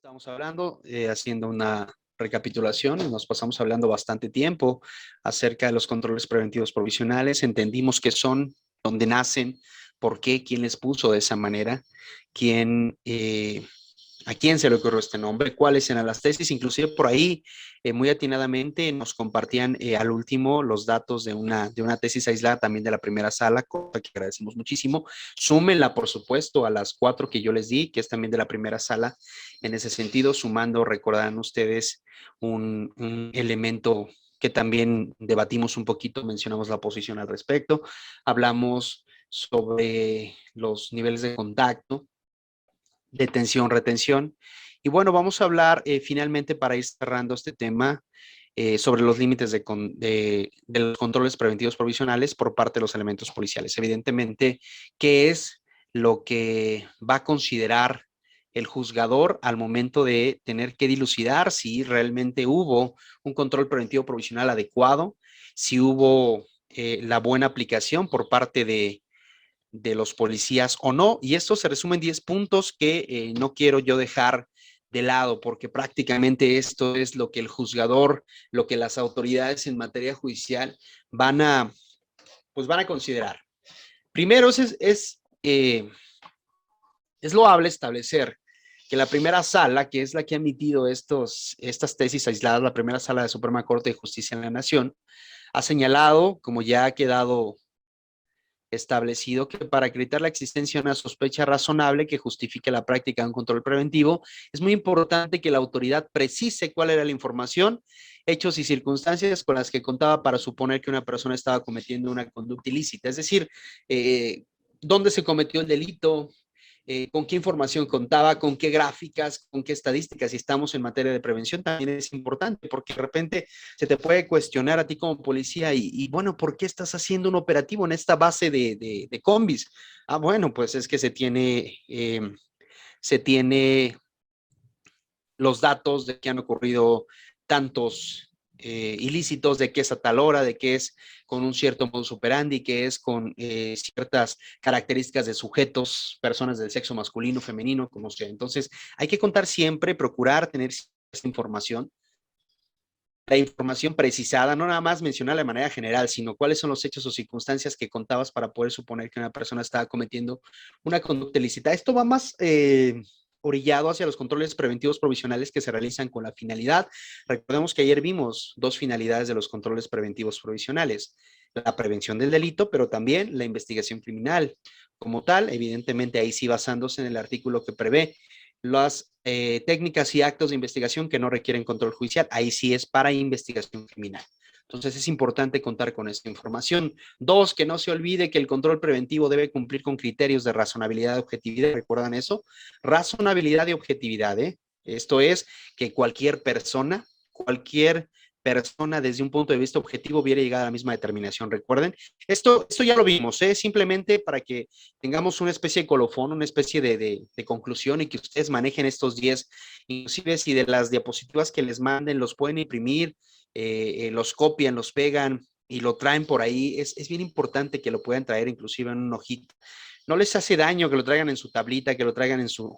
Estamos hablando, haciendo una recapitulación, nos pasamos hablando bastante tiempo acerca de los controles preventivos provisionales, entendimos qué son, dónde nacen, por qué, quién les puso de esa manera, quién, a quién se le ocurrió este nombre, cuáles eran las tesis, inclusive por ahí muy atinadamente nos compartían al último los datos de una tesis aislada también de la primera sala, cosa que agradecemos muchísimo. Súmenla, por supuesto, a las 4 que yo les di, que es también de la primera sala. En ese sentido, sumando, recordarán ustedes un elemento que también debatimos un poquito, mencionamos la posición al respecto, hablamos sobre los niveles de contacto, detención, retención. Y bueno, vamos a hablar finalmente para ir cerrando este tema sobre los límites de los controles preventivos provisionales por parte de los elementos policiales. Evidentemente, ¿qué es lo que va a considerar el juzgador al momento de tener que dilucidar si realmente hubo un control preventivo provisional adecuado, si hubo la buena aplicación por parte de los policías o no? Y esto se resume en 10 puntos que no quiero yo dejar de lado, porque prácticamente esto es lo que el juzgador, lo que las autoridades en materia judicial van a, pues van a considerar. Primero, es loable establecer que la primera sala, que es la que ha emitido estas tesis aisladas, la primera sala de Suprema Corte de Justicia en la Nación, ha señalado, como ya ha quedado establecido, que para acreditar la existencia de una sospecha razonable que justifique la práctica de un control preventivo, es muy importante que la autoridad precise cuál era la información, hechos y circunstancias con las que contaba para suponer que una persona estaba cometiendo una conducta ilícita. Es decir, dónde se cometió el delito, con qué información contaba, con qué gráficas, con qué estadísticas. Si estamos en materia de prevención, también es importante, porque de repente se te puede cuestionar a ti como policía bueno, ¿por qué estás haciendo un operativo en esta base de combis? Ah, bueno, pues es que se tiene los datos de que han ocurrido tantos ilícitos, de que es a tal hora, de que es con un cierto modus operandi, que es con ciertas características de sujetos, personas del sexo masculino, femenino, como sea. Entonces, hay que contar siempre, procurar tener esta información, la información precisada, no nada más mencionar de manera general, sino cuáles son los hechos o circunstancias que contabas para poder suponer que una persona estaba cometiendo una conducta ilícita. Esto va más orillado hacia los controles preventivos provisionales que se realizan con la finalidad. Recordemos que ayer vimos dos finalidades de los controles preventivos provisionales: la prevención del delito, pero también la investigación criminal. Como tal, evidentemente ahí sí basándose en el artículo que prevé las técnicas y actos de investigación que no requieren control judicial. Ahí sí es para investigación criminal. Entonces es importante contar con esta información. Dos, que no se olvide que el control preventivo debe cumplir con criterios de razonabilidad y objetividad. ¿Recuerdan eso? Razonabilidad y objetividad, ¿eh? Esto es que cualquier persona desde un punto de vista objetivo hubiera llegado a la misma determinación. Recuerden, esto ya lo vimos, ¿eh? Simplemente para que tengamos una especie de colofón, una especie de conclusión, y que ustedes manejen estos 10, inclusive si de las diapositivas que les manden los pueden imprimir, los copian, los pegan y lo traen por ahí. Es bien importante que lo puedan traer inclusive en un hojita. No les hace daño que lo traigan en su tablita, que lo traigan en su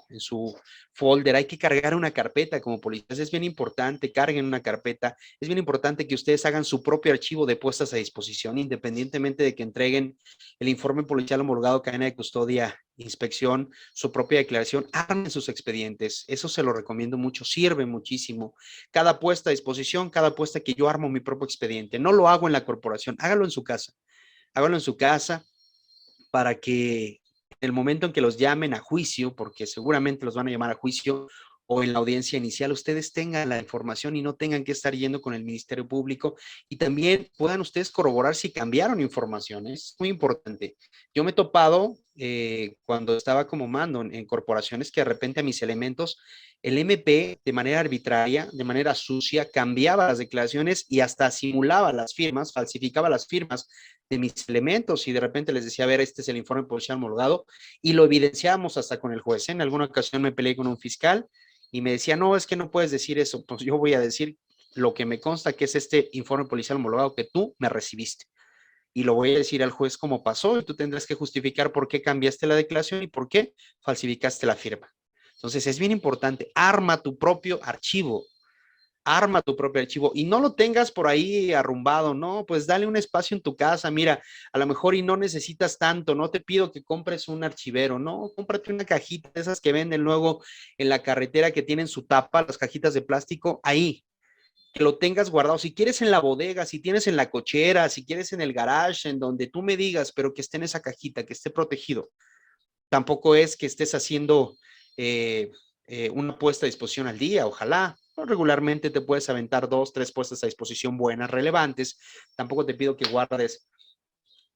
folder. Hay que cargar una carpeta como policías. Es bien importante, carguen una carpeta. Es bien importante que ustedes hagan su propio archivo de puestas a disposición, independientemente de que entreguen el informe policial homologado, cadena de custodia, inspección, su propia declaración. Armen sus expedientes. Eso se lo recomiendo mucho. Sirve muchísimo. Cada puesta a disposición, cada puesta que yo armo mi propio expediente. No lo hago en la corporación. Hágalo en su casa. Hágalo en su casa, para que en el momento en que los llamen a juicio, porque seguramente los van a llamar a juicio, o en la audiencia inicial, ustedes tengan la información y no tengan que estar yendo con el Ministerio Público, y también puedan ustedes corroborar si cambiaron información. Es muy importante. Yo me he topado cuando estaba como mando en corporaciones, que de repente a mis elementos el MP de manera arbitraria, de manera sucia, cambiaba las declaraciones y hasta simulaba las firmas, falsificaba las firmas de mis elementos, y de repente les decía: a ver, este es el informe policial homologado, y lo evidenciamos hasta con el juez. En alguna ocasión me peleé con un fiscal y me decía: no, es que no puedes decir eso. Pues yo voy a decir lo que me consta, que es este informe policial homologado que tú me recibiste, y lo voy a decir al juez cómo pasó, y tú tendrás que justificar por qué cambiaste la declaración y por qué falsificaste la firma. Entonces es bien importante, arma tu propio archivo y no lo tengas por ahí arrumbado, no, pues dale un espacio en tu casa, mira, a lo mejor y no necesitas tanto, no te pido que compres un archivero, no, cómprate una cajita de esas que venden luego en la carretera que tienen su tapa, las cajitas de plástico, ahí, que lo tengas guardado, si quieres en la bodega, si tienes en la cochera, si quieres en el garage, en donde tú me digas, pero que esté en esa cajita, que esté protegido. Tampoco es que estés haciendo eh, una puesta a disposición al día, ojalá. ¿No? Regularmente te puedes aventar 2, 3 puestas a disposición buenas, relevantes. Tampoco te pido que guardes,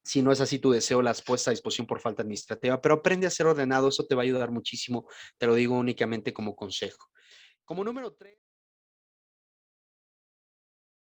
si no es así tu deseo, las puestas a disposición por falta administrativa, pero aprende a ser ordenado, eso te va a ayudar muchísimo, te lo digo únicamente como consejo. Como número 3.